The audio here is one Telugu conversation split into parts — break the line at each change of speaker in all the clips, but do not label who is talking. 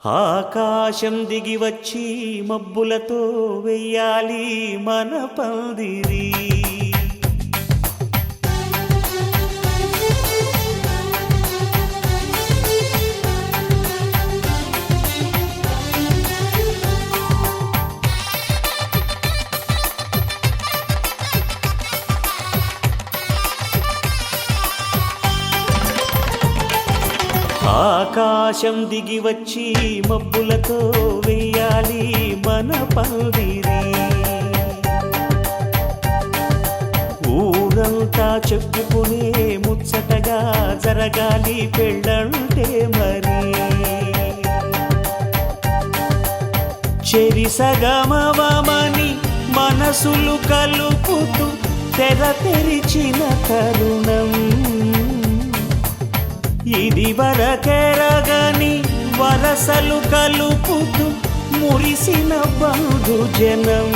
ఆకాశం దిగి వచ్చి మబ్బులతో వెయ్యాలి మన పందిరి. ఆకాశం దిగి వచ్చి మబ్బులతో వెయ్యాలి మన పందిరి. ఊరంతా చెప్పుకునే ముచ్చటగా జరగాలి పెళ్ళంటే మరి. చెరిసగమవమని మనసులు కలుపుతూ తెర తెరిచిన తరుణం ఇది వరకెరగని వరసలు కలుపుతూ మురిసిన బంధుజనం.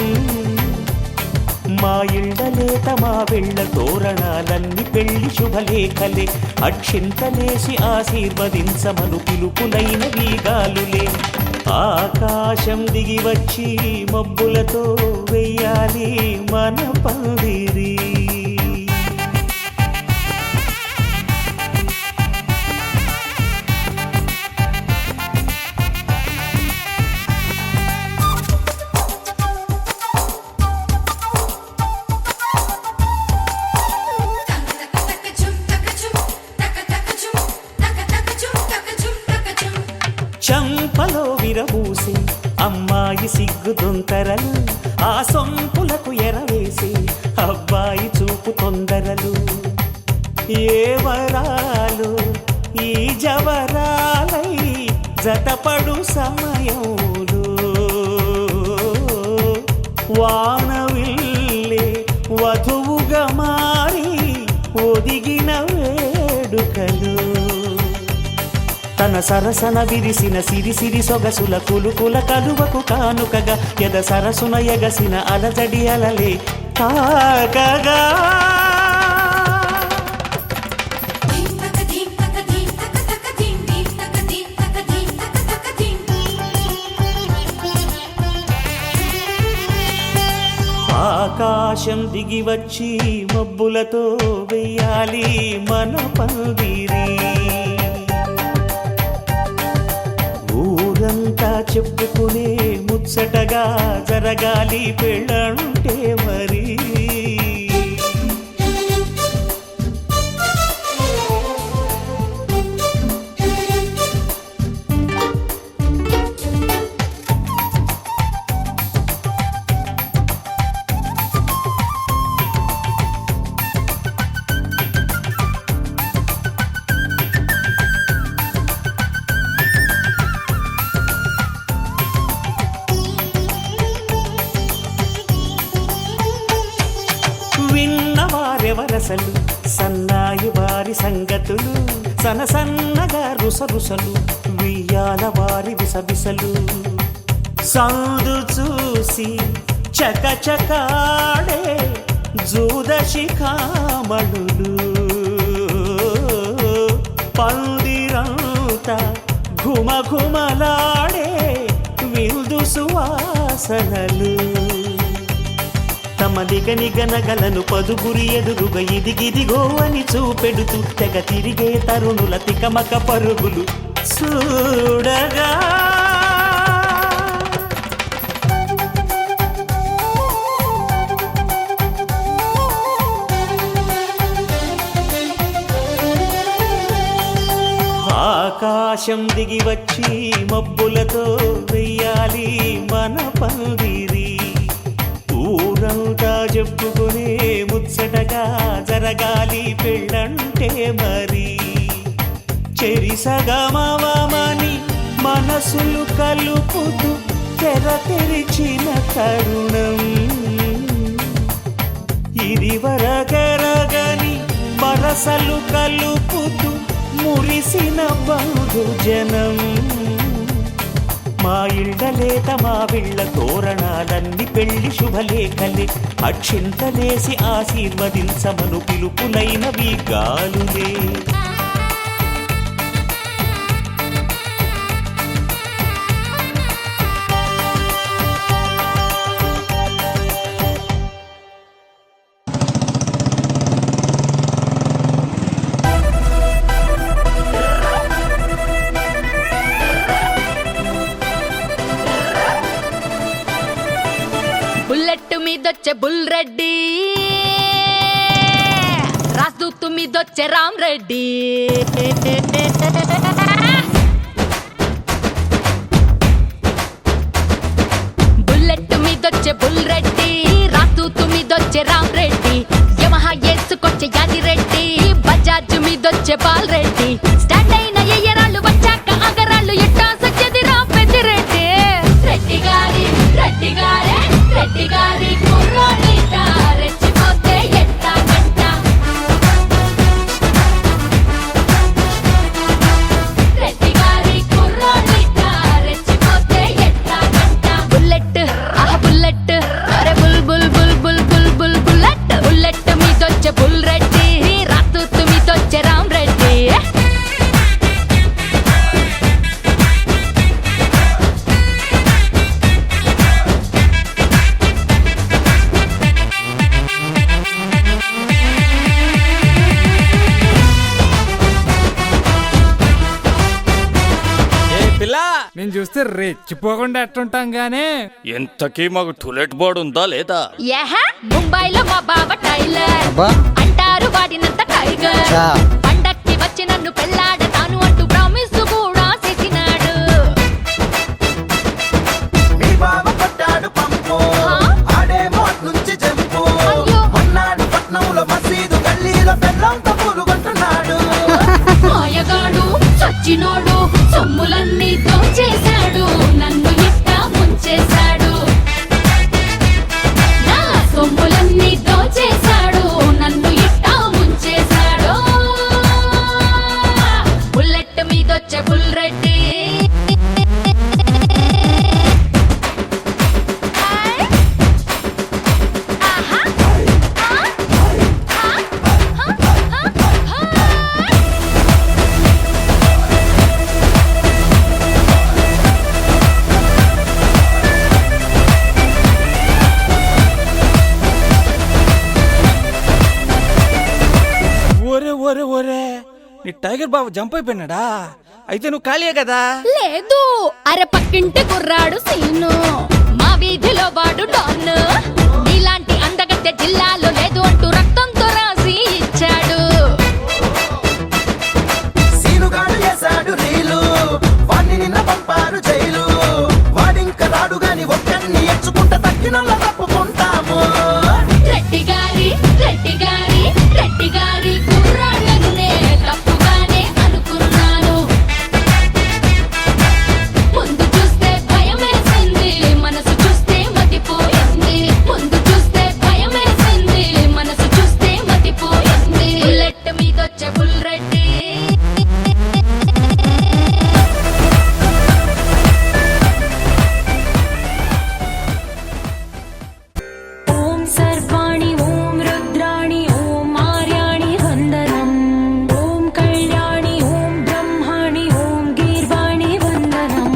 మా ఇళ్ళలేత మా వెళ్ళ తోరణాలన్నీ పెళ్లి శుభలేఖలే. అక్షింతలేసి ఆశీర్వదించమను పిలుపులైన వీగాలులే. ఆకాశం దిగి వచ్చి మబ్బులతో వెయ్యాలి మన పందిరి. చంపలో విరబూసి అమ్మాయి సిగ్గుదొంతరలు, ఆ సొంపులకు ఎరవేసి అబ్బాయి చూపు తొందరలు. ఏ వరాలు ఈ జవరాలై జతపడు సమయంలో వానవిల్లే వధువుగా మారి ఒదిగిన వేడుకలు. తన సరసన విరిసిన సిరిసిరి సొగసుల కులుకుల కలువకు కానుకగా ఎద సరసున ఎగసిన అలజడి అలలే తాకగా. ఆకాశం దిగి వచ్చి మబ్బులతో వెయ్యాలి మన పందిరి. ఊరంతా చెప్పుకునే ముచ్చటగా జరగాలి పెళ్ళంటే మరి. విన్నవారెవరసలు సన్నాయి వారి సంగతులు, సనసన్నగా రుసరుసలు వియ్యాల వారి విసవిసలు. సందు చూసి చకచకాడే జూదశిఖామణులు, పందిరంతా ఘుమఘుమలాడే విందు సువాసనలు. తమ నిగనిగనగలను పదుగురి ఎదురుగా ఇదిగిదిగో అని చూపెడుతూ తెగ తిరిగే తరుణుల తికమక పరుగులు చూడగా. ఆకాశం దిగి వచ్చి మబ్బులతో వెయ్యాలి మన పందిరి. ఊరంతా చెప్పుకునే ముచ్చటగా జరగాలి పెళ్ళంటే మరి. చెరిసగమవమని మనసులు కలుపుతూ తెర తెరిచిన తరుణం ఇది వరకెరగని వరసలు కలుపుతూ మురిసిన బంధుజనం. మా ఇళ్ళలేత మా వెళ్ళ తోరణాలన్నీ పెళ్లి శుభలేఖలే. అక్షింతలేసి ఆశీర్వదించమను పిలుపులైన వీగాలులే.
మీదొచ్చే బుల్ రెడ్డి, రాజదూత్ మీదొచ్చే రామ్ రెడ్డి. బుల్లెట్ మీదొచ్చే బుల్ రెడ్డి, రాజదూత్ మీదొచ్చే రామ్ రెడ్డి. యమహా ఏసుకొచ్చే యాది రెడ్డి, బజాజ్ మీదొచ్చే బాల్ రెడ్డి. స్టాండ్ అయిన ఎయ్యరాళ్ళు వచ్చాక అగరాళ్ళు ఎట్టా సచ్చేది రా పెద్దిరెడ్డి. రెడ్డి గారి రెడ్డి గారే రెడ్డి గారి కుర్రోడిట, రెచ్చిపోతే ఎట్టా గంట. రెడ్డి గారి కుర్రోడిట, రెచ్చిపోతే ఎట్టా గంట. బుల్లెట్ ఆహ్ బుల్లెట్, అరే bull bull bull bull bull bull bullet. Bullet మీదొచ్చే బుల్ రెడ్డి, రాజదూత్ మీదొచ్చే రామ్ రెడ్డి.
నేను చూస్తే రెచ్చిపోకుండా ఎట్టుంటాం గానే.
ఎంతకీ మాకు టూలెట్ బోర్డు ఉందా లేదా?
ముంబైలో మా బావ టైలర్ అంటారు వాడినంత టైగర్. పండక్కి వచ్చి నన్ను పెళ్ళాడతాను అంటూ ప్రామిస్ కూడా చేసినాడు.
మీ బావ కొట్టాడు పంపు, ఆడేమో అట్నుంచి జంపు.
అయ్యో.
మొన్నాడు పట్నంలో మసీదు గల్లీలో బెల్లంతో పూలుగొంటున్నాడు.
మాయగాడు చచ్చినోడు సొమ్ములన్నీ దోచేశాడు, నన్ను ఇట్టా ముంచేశాడు. నా సొమ్ములన్నీ దోచేశాడు, నన్ను ఇట్టా ముంచేశాడు. బుల్లెట్ మీదొచ్చే బుల్ రెడ్డి,
ఒరే ఒరే ఒరే, నీ టైగర్ బాబు జంప్ అయిపోయినాడా? అయితే నువ్వు ఖాళీయే కదా?
లేదు అరే పక్కింటి కుర్రాడు సీను, మా వీధిలో వాడు డాన్. నీలాంటి అందగత్తె జిల్లాలో లేదు అంటూ రక్తంతో రాసి ఇచ్చాడు.
సీనుగాడు చేశాడు రీలు, వాణ్ణి నిన్న పంపారు జైలు. వాడింక రాడు గాని ఒక్కడిని ఎచ్చుకుంట తక్కినల్ల తప్పుకుంటాము.
రెడ్డి గారి రెడ్డి గారి రెడ్డి గారి కుర్రాళ్ళనే తప్పుగానే అనుకున్నాను. ముందు చూస్తే భయం వేసింది, మనసు చూస్తే మతిపోయింది. ముందు చూస్తే భయం వేసింది, మనసు చూస్తే మతిపోయింది. బుల్లెట్ మీదొచ్చే బుల్ రెడ్డి,
ఓం సర్వాణి ఓం రుద్రాణి ఓం ఆర్యాణి వందనం. ఓం కళ్యాణి ఓం బ్రహ్మాణి ఓం గీర్వాణి వందనం.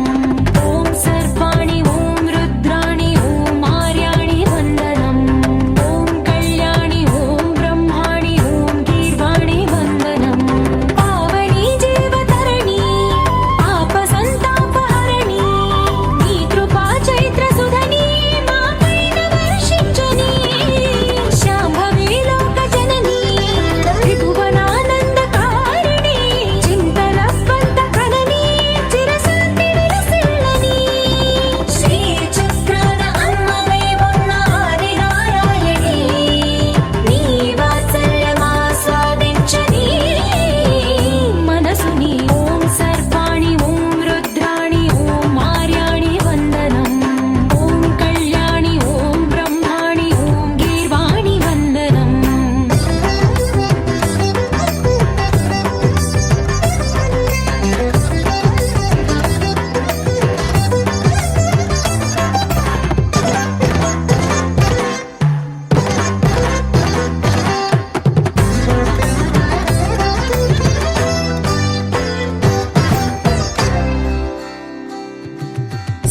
ఓం సర్వాణి ఓం రుద్రాణి ఓం ఆర్యాణి వందనం. ఓం కళ్యాణి ఓం బ్రహ్మాణి ఓం గీర్వాణి వందనం. పావని జీవతరణి ఆప సంతాపహరణి, నీ కృపా చైత్ర సుధని మా పైన వర్షించుని. శాంభవి లోక జనని త్రిభువనానందకారిణి, చింతల స్పంద కనని చిరశాంతి విలసిల్లని. శ్రీ చక్రాన అమ్మవై ఉన్న ఆది నారాయణి, నీ వాత్సల్యమాస్వాదించని మనసుని. ఓం సర్వాణి ఓం రుద్రాణి ఓం ఆర్యాణి వందనం. ఓం కళ్యాణి ఓం బ్రహ్మాణి ఓం గీర్వాణి వందనం.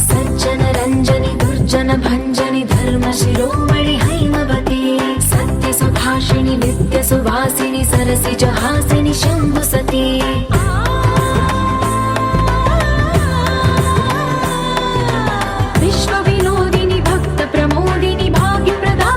సజ్జన రంజని దుర్జన భంజని ధర్మ శిరోమణి హైమవతి, సత్య సుభాషిణి నిత్య సువాసిని సరసిజ హాసిని శంభు సతీ. విశ్వ వినోదిని భక్త ప్రమోదిని భాగ్య ప్రదా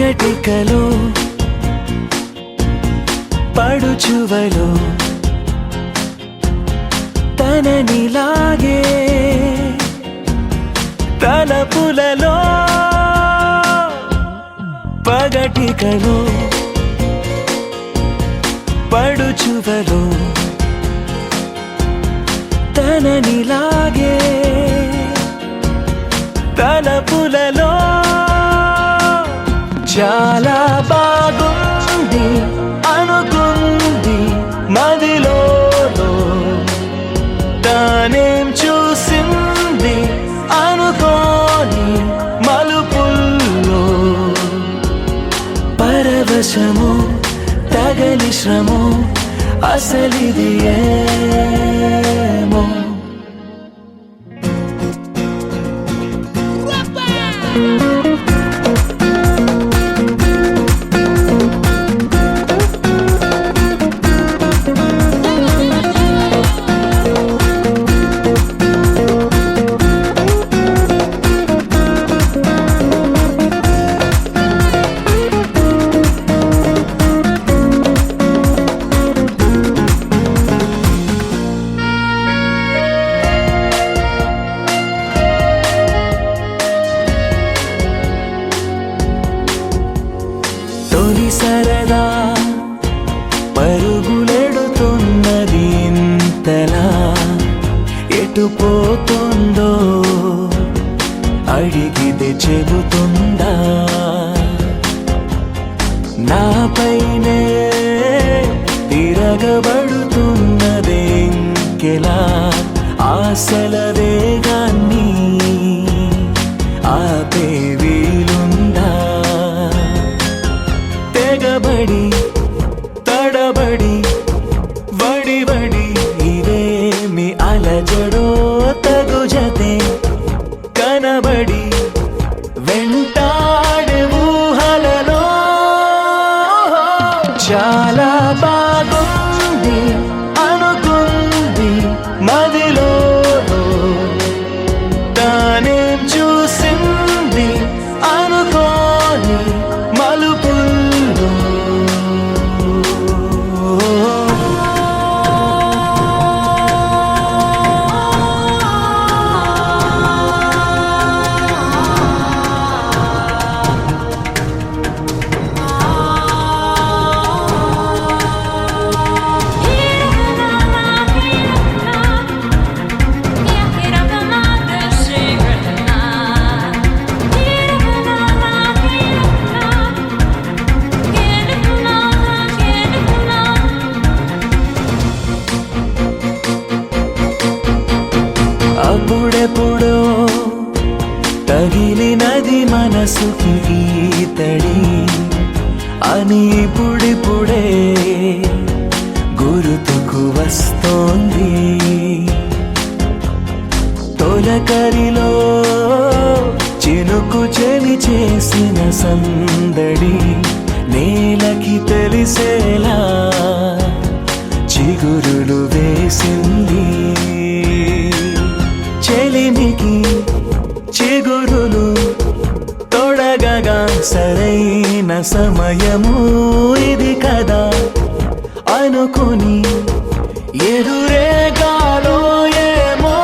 పగటికలో పడుచువలో తననిలాగే తలపులలో పగటికలో పడుచువలో తననిలాగే తలపులలో చాలా బాగుంది అనుకుంది మదిలో తానేం చూసింది అనుకోని మలుపుల్లో పరవశము తగలి శ్రమో అసలిది ఏమో తొలి సరదా పరుగులెడుతున్నది ఇంతలా ఎటు పోతుందో అడిగితే చెబుతుందా నాపైనే తిరగబడుతున్నదే ఇంకెలా ఆశల వేగాన్ని ఆపే వీలుందా తెగబడి తడబడి వడి వడి ఇదేమి అలజడో తగు జతే కనబడి వెంటాడే ఊహలలో చాలా బాగుంది అనుకుంది మదిలో తానేం చూసింది అనుకోని మలుపుల్లో అప్పుడెప్పుడో తగిలినది మనసుకి ఈతడి అని ఇప్పుడిప్పుడే గుర్తుకు వస్తోంది తొలకరిలో చినుకు చెలి చేసిన సందడి నేలకి తెలిసేలా చిగురులు వేసింది చెలిమికి చిగురులు తొడగగా సరైన సమయము ఇది కదా అనుకుని ఎదురేగాలో ఏమో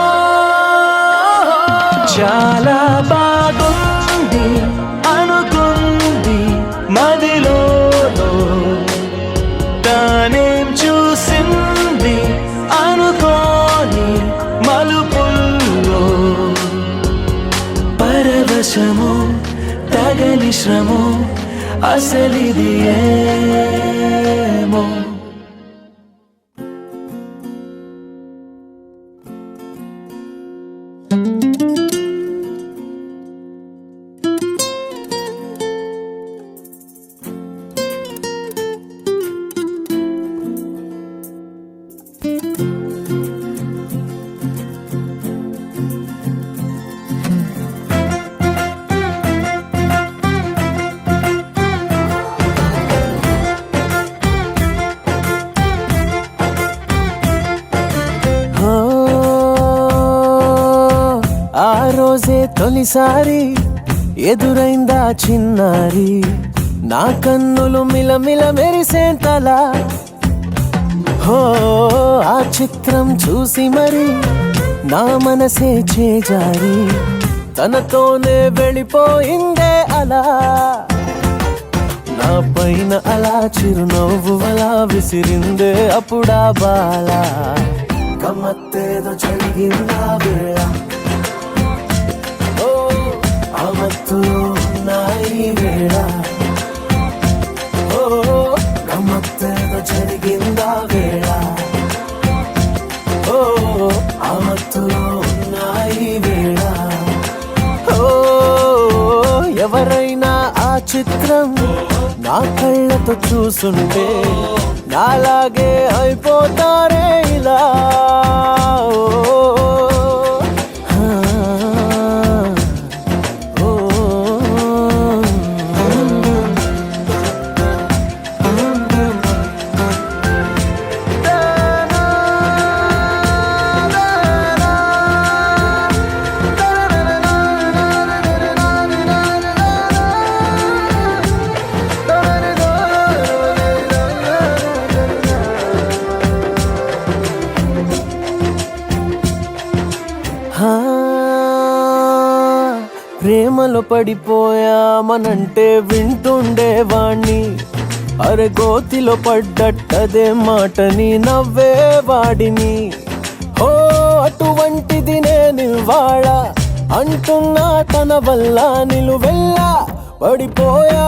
చాలా బాగుంది అనుకుంది మదిలో తానేం చూసింది అనుకోని మలుపుల్లో పరవశము తగలి శ్రమో అసలిది ఏమో
రోజే తొలిసారి ఎదురైందా చిన్నారి
నా కన్నులు మిలమిల మెరిసేంతలా హో ఆ చిత్రం చూసి మరి నా మనసే చేజారి తనతోనే వెళ్ళిపోయిందే అలా నా పైన అలా చిరునవ్వు అలా విసిరిందే అప్పుడా బాల గమ్మత్తేదో జరిగిందా వేళ ఓ ఆ మత్తులో ఉన్నాయి వేళ ఓ గమ్మత్తేదో జరిగిందా వేళ ఓ ఆ మత్తులో ఉన్నాయి వేళ ఓ ఎవరైనా ఆ చిత్రం నా కళ్ళతో చూసుంటే నాలాగే అయిపోతారే ఇలా ప్రేమలో పడిపోయామనంటే వింటుండేవాణ్ణి అరే గోతిలో పడ్డట్టదే మాటని నవ్వేవాడిని ఓ అటువంటిది నేను ఇవాళ అంటున్నా తన వల్ల నిలువెల్లా పడిపోయా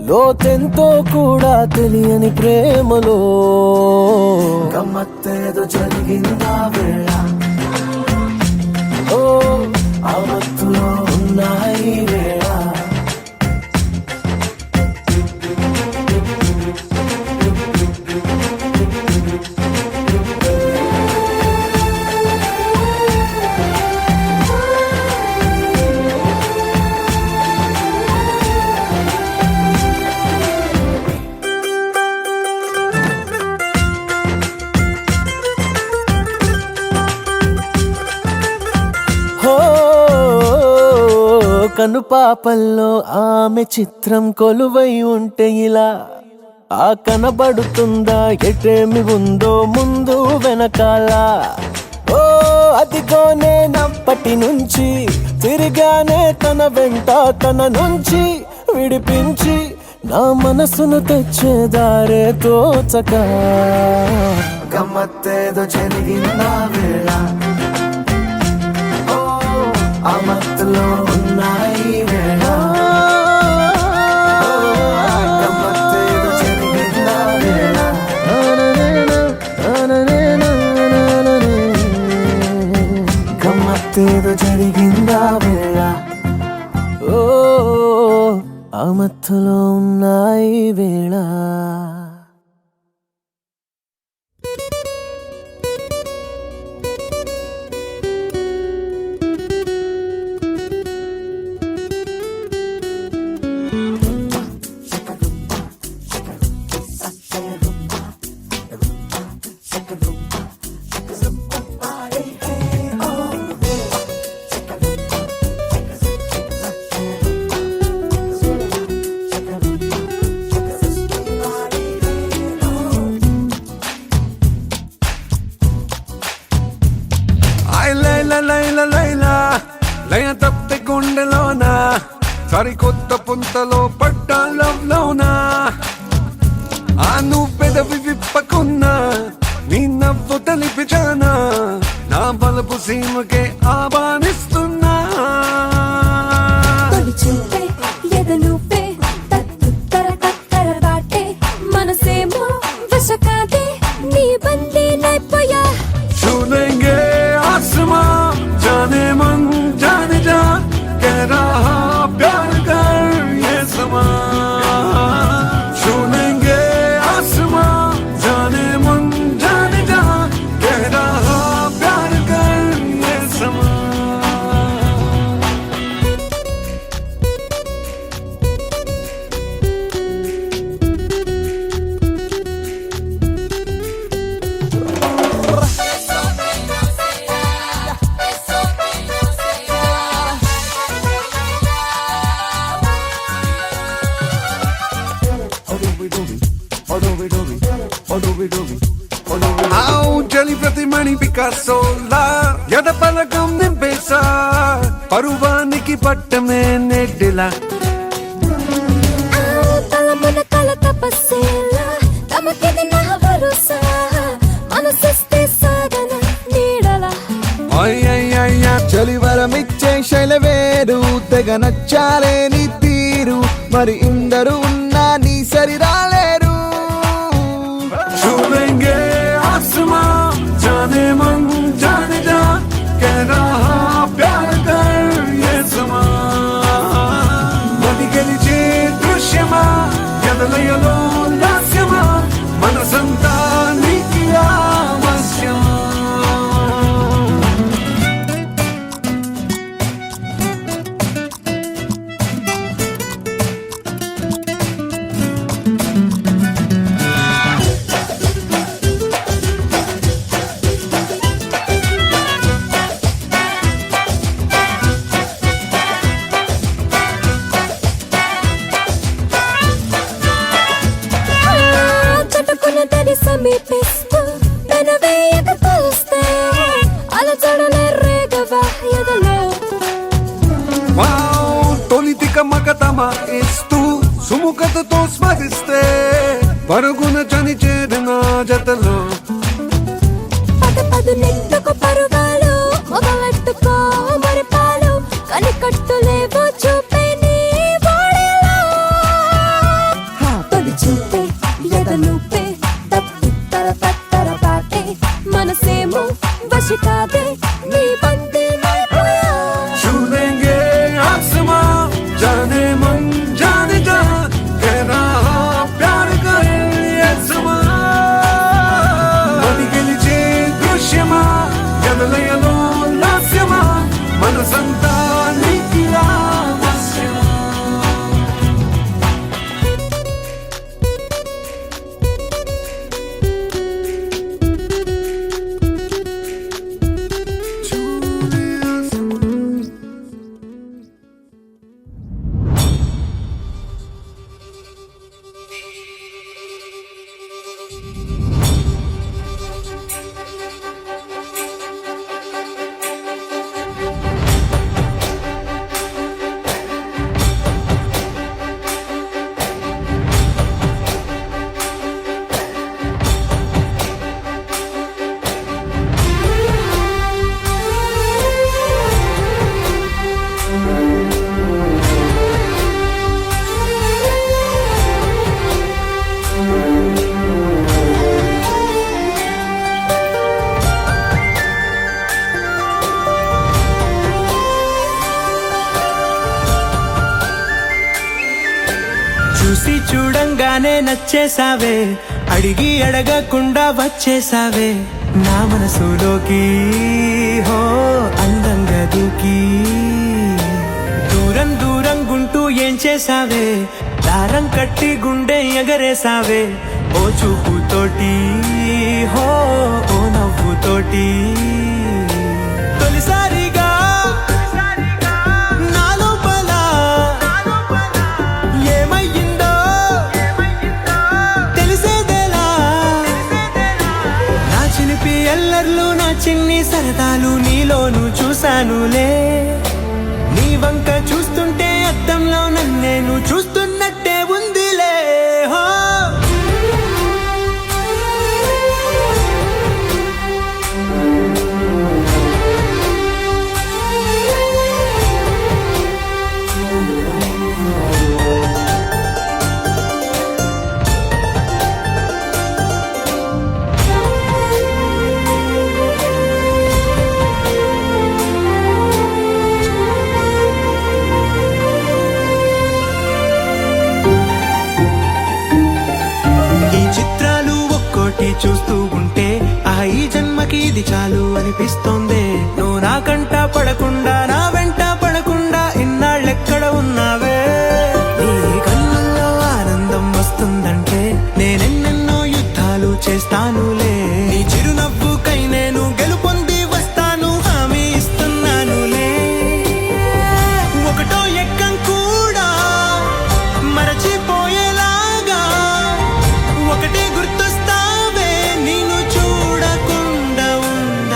లోతెంతో కూడా తెలియని ప్రేమలో గమ్మత్తేదో జరిగిందా వేళ ఓ ఆ మత్తులో ఉన్నాయి వేళ కనుపాపల్లో ఆమె చిత్రం కొలువై ఉంటే ఇలా ఆ కనబడుతుందా ఎటేమి ఉందో ముందు వెనకాల ఓ అదిగోనే నప్పటి నుంచి తిరిగానే తన వెంట తన నుంచి విడిపించి నా మనసును తెచ్చేదారే తోచక గమ్మత్తేదో జరిగిందా వేళ ఆ మత్తులో ఉన్నాయి వేళ గమ్మత్తేదో జరిగిందా వేళ గమ్మత్తేదో జరిగిందా వేళ ఓ ఆ మత్తులో ఉన్నాయి వేళ
లయ తప్పి గుండెలోనా సరికొత్త పుంతలో పట్టాలలోనా ఆ నువ్వు పెదవి విప్పకున్నా నీ నవ్వు తలిపిచానా నా బలపు సీమకే ఆహ్వానిస్తున్నా छूलेंगे आसमां जाने मन जाने जा कह रहा प्यार कर ये समा छूलेंगे आसमां जाने मन जाने जा कह रहा प्यार कर ये समा పికాసోలా ఎదపలకం నింపేసా పరువానికి పట్టమే నెడ్డిలా
తలమున కల తపస్సేలా తమకిది నా భరోసా మనసిస్తే సాధన నీడలా
అయ్యయ్యయ్యా చలివరమిచ్చే శైలవేరు తెగ నచ్చాలే నీ తీరు మరి ఇందరు ఉన్నా నీ సరి రాలేరు
छू लेंगे आसमां जाने मन जाने जा कह रहा प्यार कर ये समा मनी గెలిచే దృశ్యమా ఎదలయలో లాస్యమా మనసంతా నీకి ఆవశ్యమా
చటుకున తడి సమీపిస్తూ పెనవేయక తలుస్తే అలచడలే రేగవా ఎదలో
వావ్ తొలితిక మగతమ ఇస్తూ సుముఖతతో స్మరిస్తే పరుగున చని చేరిన జతలో
పద నెట్టుకు పరుగాలు మొదలెట్టుకో మరి పాలు కనికట్టులేవో చూపే నీ బాడీలో తొలి చూపే ఎదలూపే తప్పిత్తర తత్తర పాటే మనసేమో వశి కాదే నీ బందీ నైపోయా
छू लेंगे आसमां जाने मन जाने जा कह रहा प्यार कर ये समा मनी గెలిచే దృశ్యమా ఎదలయలో లాస్యమా మనసంతా నీకి ఆవశ్యమా
చూసి చూడంగానే నచ్చేసావే అడిగి అడగకుండా వచ్చేసావే నా మనసులోకి హో అందంగా దూకి దూరం దూరం గుంటూ ఏం చేసావే దారం కట్టి గుండె ఎగరేసావే ఓ చూపుతోటి హో ఓ నవ్వుతోటి తొలిసారిగా నా లోపల ఏమయ్యిందో తెలిసేదేలా నా చిలిపి ఎల్లర్లు నా చిన్ని సరదాలు నీలోను చూశానులే నీ వంక చూస్తుంటే అద్దంలో నన్నేను చూస్తున్నట్టే ఉందిలే హో చూస్తూ ఉంటే ఈ జన్మకి ఇది చాలు అనిపిస్తోంది నువ్వు నా కంట పడకుండా నా వెంట పడకుండా ఇన్నాళ్ళెక్కడ ఉన్నావే నీ కళ్ళల్లో ఆనందం వస్తుందంటే నేనెన్నెన్నో యుద్ధాలు చేస్తానులే నీ చిరునవ్వుకై నేను గెలుపొంది వస్తాను హామీ ఇస్తున్నానులే ఒకటో ఎక్కం కూడా మరచిపోయేలాగా ఒకటే గుర్తొస్తావే నిన్ను చూడకుండా ఉండ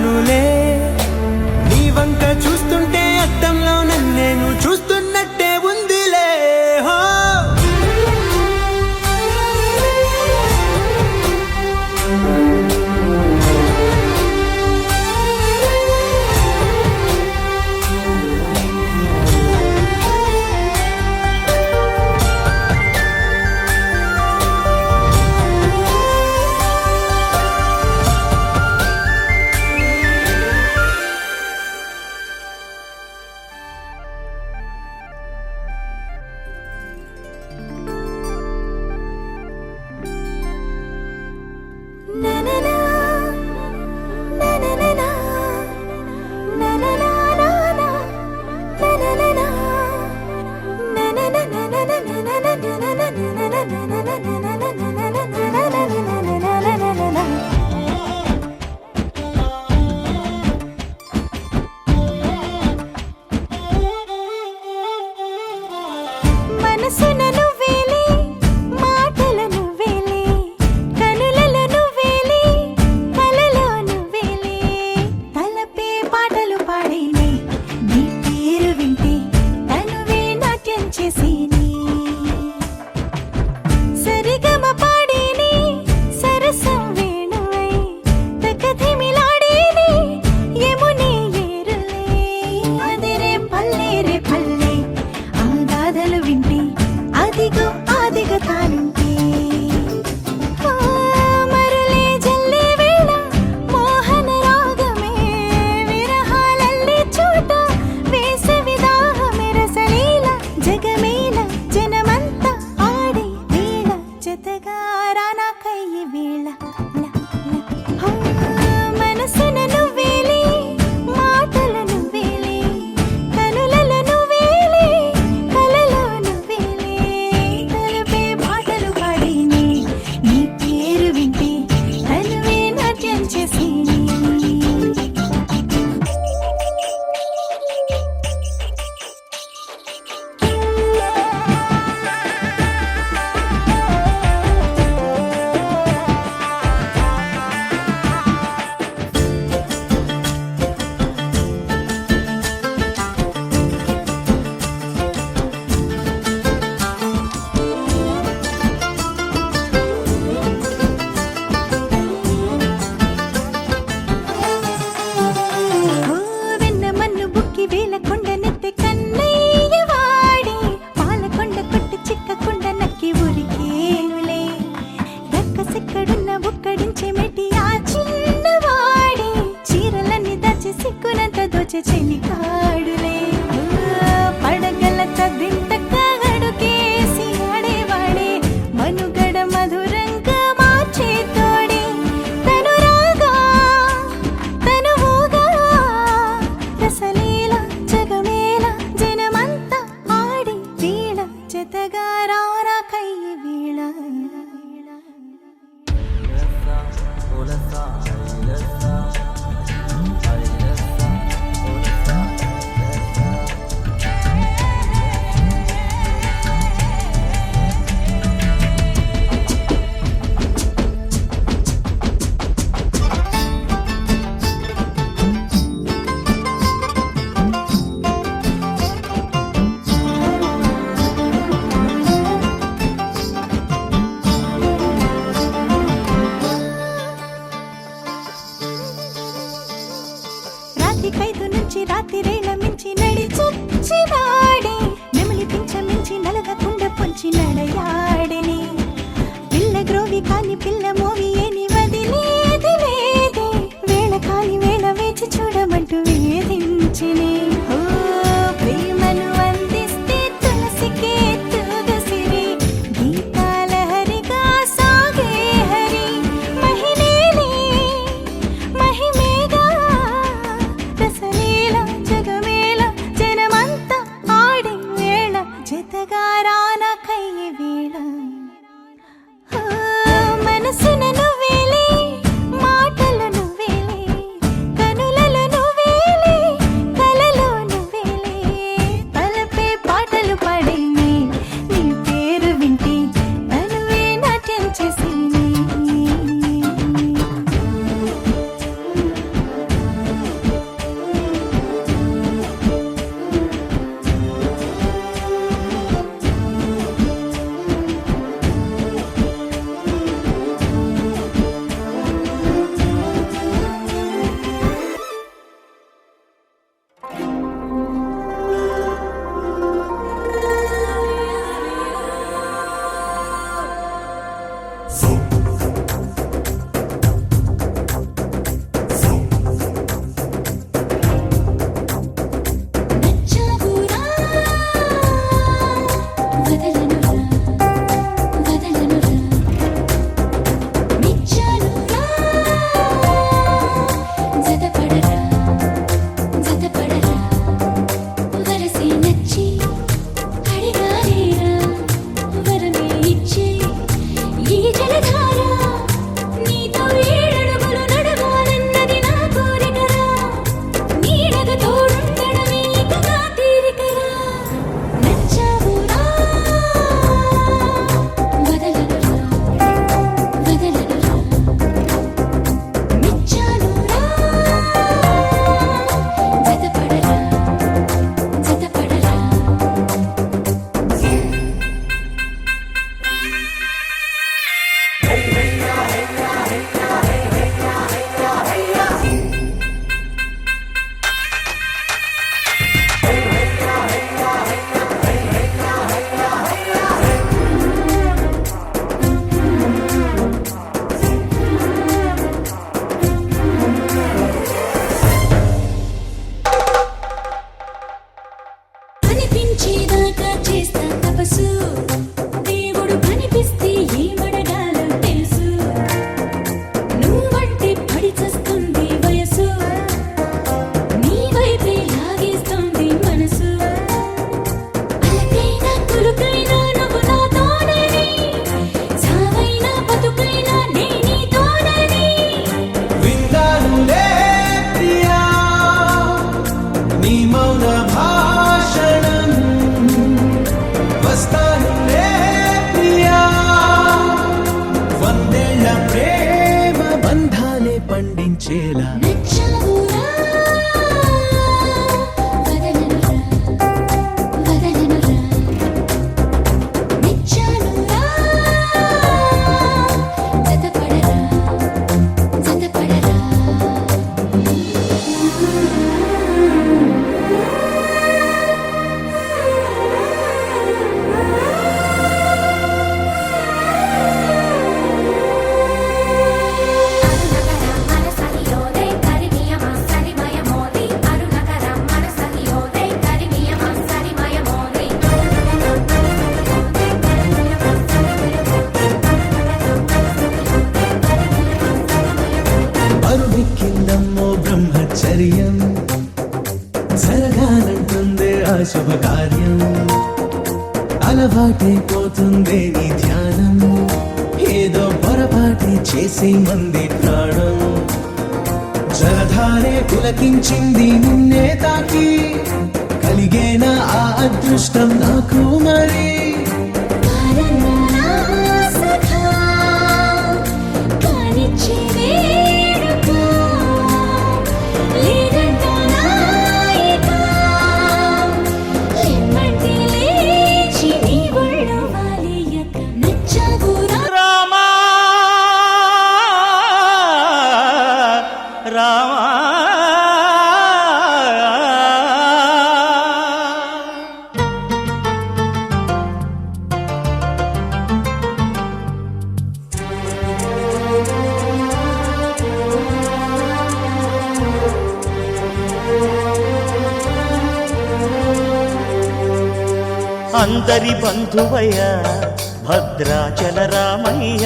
చూస్తానులే నీ వంక చూస్తుంటే అద్దంలో నన్నేను చూస్తున్నట్టే ఉందిలే హో
మనసున నువ్వేలే మాటల నువ్వేలే కనులలో నువ్వేలే కలలో నువ్వేలే తలపే పాటలు పాడేనే నీ పేరు వింటే తనువే నాట్యం చేసేనే సరిగమ పాడేనే సరసం వేణువై తకధిమిలాడేనే యమునే ఏరులే అదిరే పల్లె ఆ గాథలు వింటే అదిగో ఆదిగ తానుంటే మరులే జల్లే వేళ మోహన రాగమే విరహాలల్లి చోట వేసవి దాహమే రసలీల జగమేల జనమంతా ఆడే వేళ జతగా రానాకయ్యే వేళ మనసున నువ్వేలే మాటల నువ్వేలే కనులలో నువ్వేలే కలలో నువ్వేలే తలపే పాటలు పాడేనే నీ పేరు వింటే తనువే నాట్యం చేసేనే వెన్న మన్ను బుక్కి వేల కొండ నెత్తి కన్నయ్య వాడి పాలకొండ కొట్టి చిక్కకొండ నక్కి ఊరికేవులే దక్కసెక్కడున్న బుక్కడించే మెటి ఆ చిన్నవాడి చీరలన్నీ దాచి సిక్కునంత దోచె చెలికాడులే పడగల తద్దింతక్క అడుకేసి ఆడేవాడే మనుగడ మధురంగా మార్చే తోడే తను రాగా తను ఊగా రసలీల జగమేల జనమంతా ఆడి వీణ జతగా రారాకయ్యే వీణ రాతి ఖైదు నుంచి రాతి రేళ మించి నడి చొచ్చినాడే నెమలి పింఛ మించి నలగకుండా పొంచి నడయాడని పిల్ల గ్రోవి కాని పిల్ల మోవి ఏని వదిలేది లేదే వేళ కాని వేళ వేచి చూడమంటూ వేధించినే ప్రేమను అందిస్తే తులసికే తులసిరి గీతాల హరిగా సాగే హరి మహిళేలే మహిమేగా రసలీల జగమేల జనమంతా ఆడే వేళ జతగా రానాకయ్యే వేళ మనసున నువ్వేలే మాటల నువ్వేలే కనులలో నువ్వేలే కలలో
సౌందర్యం జరగాలంటుందే ఆ శుభకార్యం అలవాటైపోతుందే నీ ధ్యానం ఏదో పొరపాటి చేసే మంది ప్రాణం జలధారే పులకించింది నిన్నే తాకి కలిగేనా ఆ అదృష్టం నాకు మరి
రామా రామా
అందరి బంధువయ్య భద్రాచల రామయ్య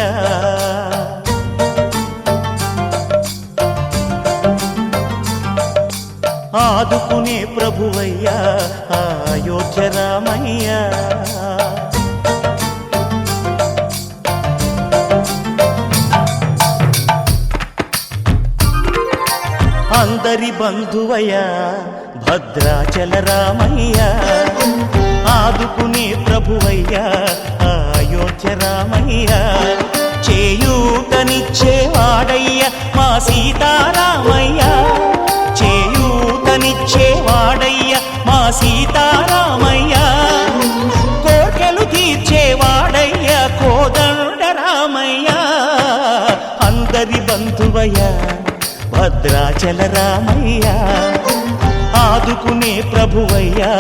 ఆదుకునే ప్రభువయ్య అయోధ్య రామయ్య అందరి బంధువయ్య భద్రాచల రామయ్య ఆదుకునే ప్రభువయ్యా అయోధ్య రామయ్య చేయూతనిచ్చేవాడయ్య మా సీతారామయ్య చేయూతనిచ్చేవాడయ్య మా సీతారామయ్య కోర్కెలు తీర్చేవాడయ్య కోదండ రామయ్య అందరి బంధువయ్య భద్రాచల రామయ్య ఆదుకునే ప్రభువయ్యా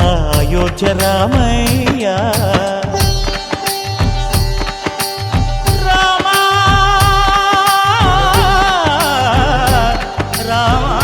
అయోధ్య రామయ్య రామా రామా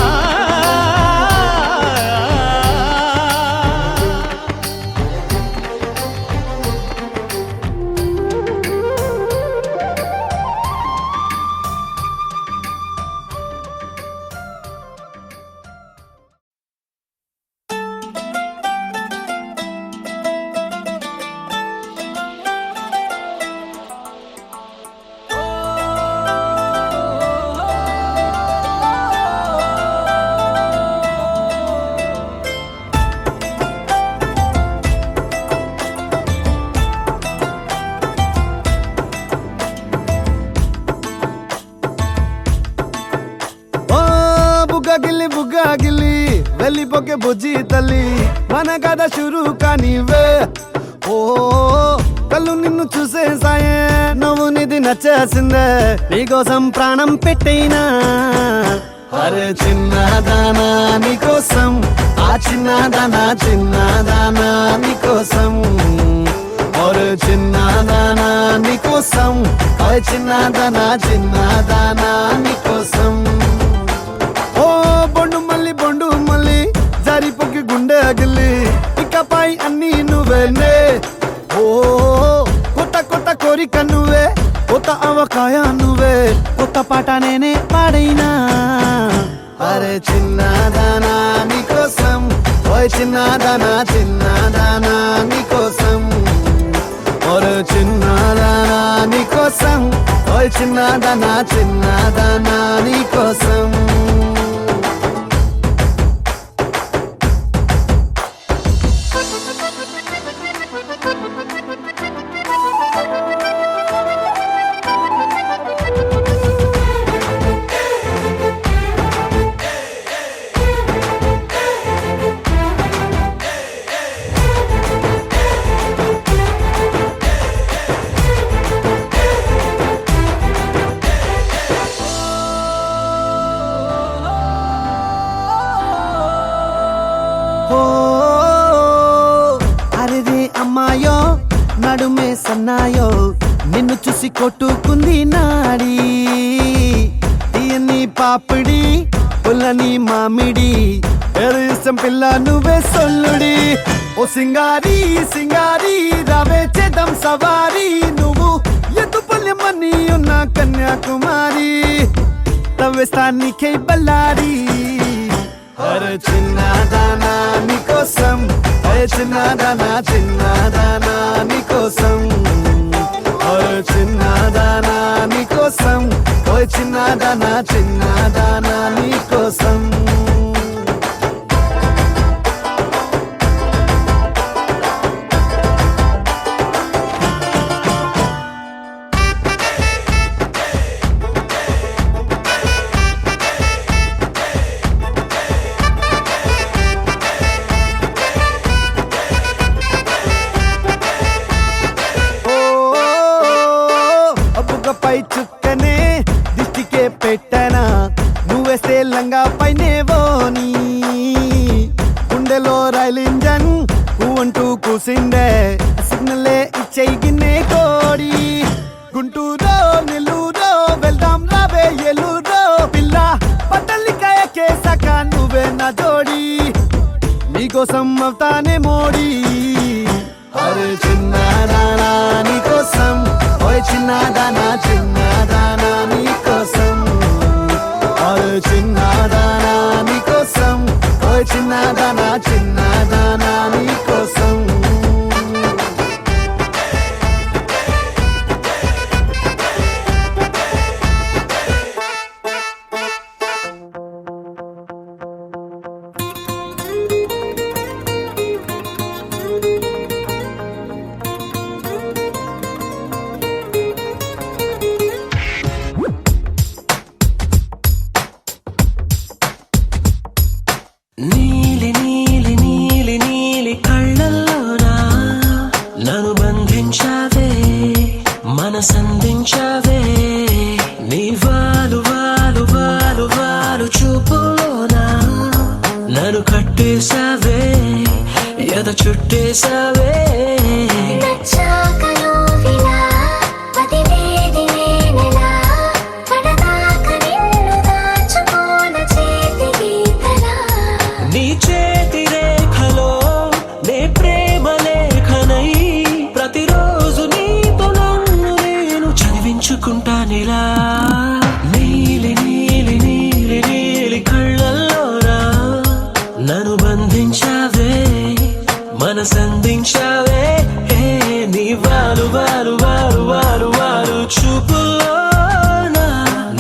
బుగ్గాగిల్లి వెళ్ళిపోకే బుజ్జి తల్లి మన కథ షురు కానివే ఓ కళ్ళు నిన్ను చూసేసాయే నువ్వు నిధి నచ్చేసిందే నీకోసం ప్రాణం పెట్టైనా అరే చిన్నదానా నీకోసం ఆ చిన్నదానా చిన్నదానా నీకోసం ఒరే చిన్నదానా నీకోసం ఆ చిన్నదానా చిన్నదానా నీకోసం ఓ బొండు మళ్ళీ జారిపోకి గుండె అగిలి ఇకపై అన్ని నువ్వేనే ఓ కొత్త కోరిక నువ్వే కొత్త అవకాయ నువ్వే కొత్త పాట నేనే పాడైనా అరే చిన్నదానా నీకోసం ఓయ్ చిన్నదానా చిన్నదానా నీకోసం ఒరే చిన్నదానా నీకోసం ఓయ్ చిన్నదానా చిన్నదానా నీకోసం అమ్మాయో నడుమే సన్నాయో నిన్ను చూసి కొట్టుకుంది నాడి తీయని పాపిడి పుల్లని మామిడి ఇష్టం పిల్ల నువ్వే సొల్లుడి ఓ సింగారి సింగారి రావే చేద్దాం సవారి నువ్వు ఎత్తుపల్లెమని ఉన్న కన్యాకుమారి తవ్వేస్తానికై బల్లారి
చిన్నదానా నీకోసం చిన్నదానా చిన్నదానా నీకోసం చిన్నదానా నీకోసం చిన్నదానా చిన్నదానా నీకోసం పై చుక్కనే దిష్టికే పెట్టనా నువ్వేస్తే లంగా పైనేవోని గుండెలో రైల్ ఇంజన్ అంటూ కూసిండే సిగ్నలే ఇచ్చేయి గిన్నే కోడి గుంటూరో నెల్లూరో వెళ్దాం రావే ఎల్లూరో పిల్ల పట్టలికాయ కేసాక నువ్వే నా జోడి నీకోసం అవుతానే మోడీ అరే చిన్నదానా నీకోసం చిన్నదానా చిన్నదానా నీకోసం చిన్నదానా నీకోసం చిన్నదానా చిన్నదానా నీకోసం
నీలి నీలి నీలి నీలి కళ్ళల్లోనా నన్ను బంధించావే మనసందించావే నీ వాలు వాలు వాలు వాలు చూపులోనా నన్ను కట్టేశావే ఎద చుట్టేశావే నీ చేతి రేఖలో నే ప్రేమ లేఖనై ప్రతిరోజు నీతో నన్ను నేను చదివించుకుంటానిలా నీలి నీలి నీలి నీలి కళ్ళల్లోనా నన్ను బంధించావే మనసందించావే నీ వాలు వాలు వాలు వాలు వాలు చూపులోనా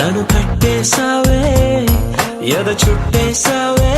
నన్ను కట్టేశావే ఎద చుట్టేశావే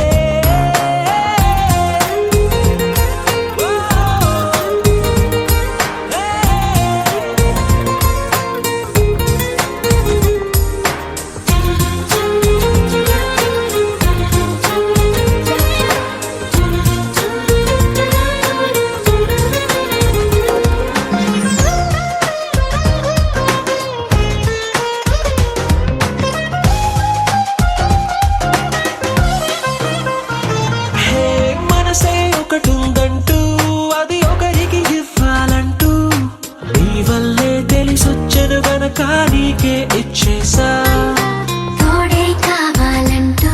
ఒకటుందంటూ అది ఒకరికి ఇవ్వాలంటూ నీ వల్లే తెలిసొచ్చను గనక నీకే ఇచ్చేసా
తోడే కావాలంటూ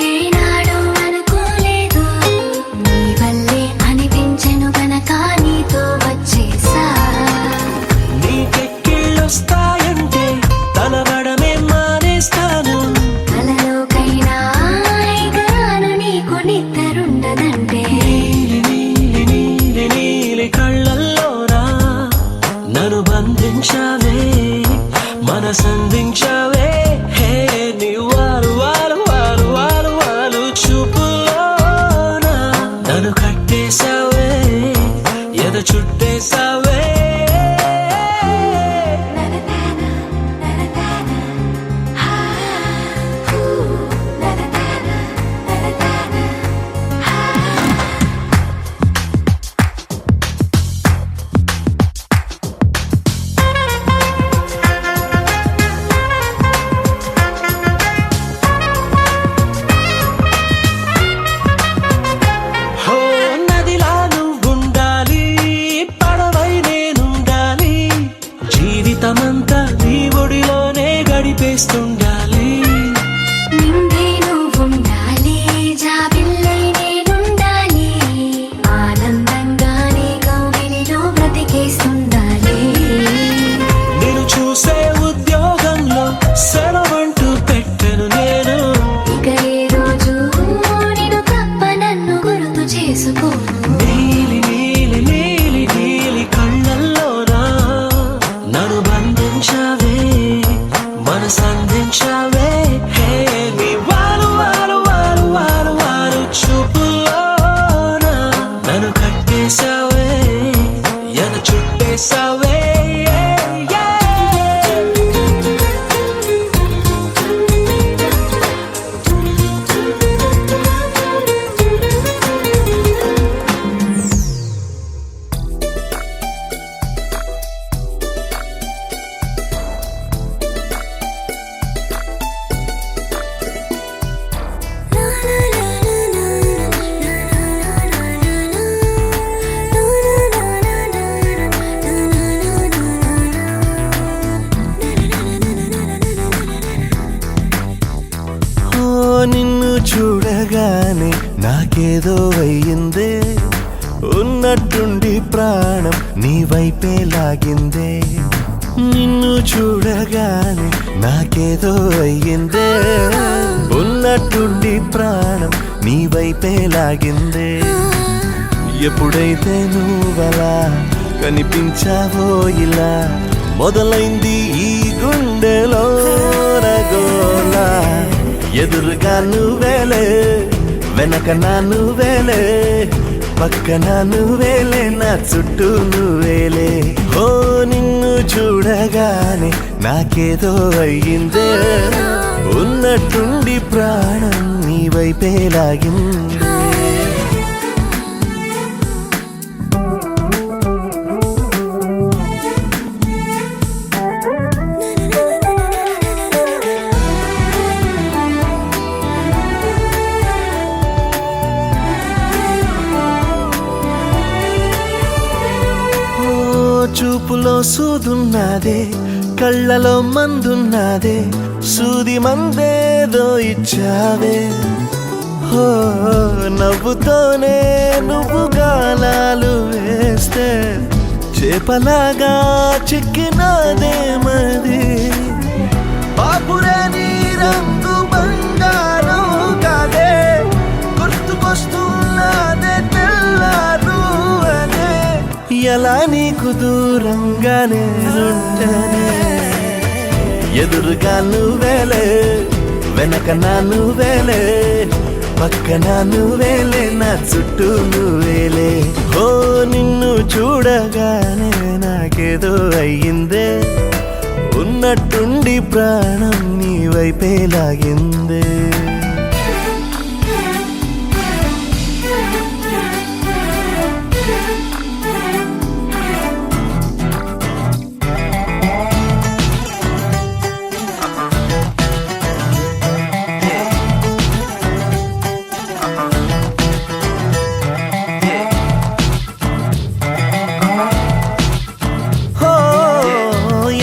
ఏనాడు అనుకోలేదు నీ వల్లే అనిపించెను గనక నీతో వచ్చేసా
నీకెక్కిళ్ళొస్తాయంటే తలవడమే మానేస్తాను
కలలోకైనా ఎగరాను నీకు నిద్రుండదంటే
కళ్ళల్లోనా నన్ను బంధించావే మనసందించావే నీ వారు వాలు వాలు వాలు వాలు చూపులోనా నన్ను కట్టేశావే ఎద చుట్టేశావే జీవితమంతా నీ ఒడిలోనే గడిపేస్తుండాలి
నిండే నువ్వుండాలి జాబిల్లై నేనుండాలి ఆనందంగా నీ కౌగిలిలో బ్రతికేస్తుండాలి
నేను చూసే ఉద్యోగంలో సెలవంటూ పెట్టను నేను
ఇక ఏ రోజు నిన్ను
చూడగానే నాకేదో అయ్యిందే, ఉన్నట్టుండి ప్రాణం నీ వైపే లాగిందే. నిన్ను చూడగానే నాకేదో అయ్యిందే, ఉన్నట్టుండి ప్రాణం నీ వైపే లాగిందే. ఎప్పుడైతే నువ్వలా కనిపించావో ఇలా మొదలైంది ఈ గుండెలో రగోలా. ఎదురుగా నువ్వేలే, వెనక నా నువ్వేలే, పక్కన నువ్వేలే, నా చుట్టూ నువ్వేలే. ఓ నిన్ను చూడగానే నాకేదో అయ్యిందే, ఉన్నట్టుండి ప్రాణం నీ వైపే లాగిందే. చూపులో సూదున్నదే, కళ్ళలో మందున్నదే, సూది మందేదో ఇచ్చావే. హో నవ్వుతోనే నువ్వు గాలాలు వేస్తే చేపలాగా చిక్కినాదే మది. బాపురే నీ రంగు బంగారం కాదే, గుర్తుకొస్తున్నదే తెల్లారు అనే. ఎలా నీకు దూరంగానే ఉంటనే, ఎదురుగా నువ్వేలే, వెనక నా నువ్వేలే, పక్కన నువ్వేలే, నా చుట్టూ నువ్వేలే. ఓ నిన్ను చూడగానే నాకేదో అయ్యిందే, ఉన్నట్టుండి ప్రాణం నీ వైపే లాగిందే.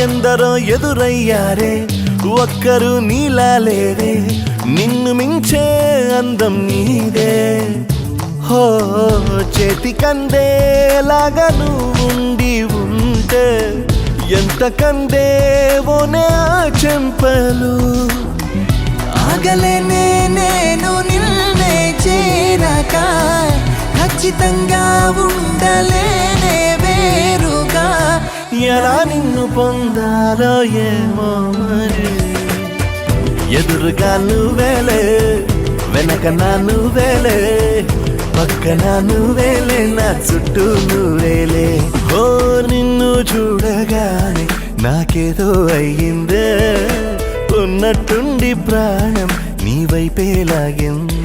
ఎందరో ఎదురయ్యారే, ఒక్కరు నీలా లేరే, నిన్ను మించే అందం నీదే. హో చేతికందేలాగా నువ్వుండి ఉంటే ఎంత కందేవోనే ఆ చెంపలు. ఆగలేనే నేను నిన్నే చేరక, ఖచ్చితంగా ఉండలేనే వేరుగా. ఎలా నిన్ను పొందాలో ఏమో మరి, ఎదురుగా నువ్వేలే, వెనక నా నువ్వేలే, పక్కన నువ్వేలే, నా చుట్టూ నువ్వేలే. ఓ నిన్ను చూడగానే నాకేదో అయ్యిందే, ఉన్నట్టుండి ప్రాణం నీ వైపే లాగింది.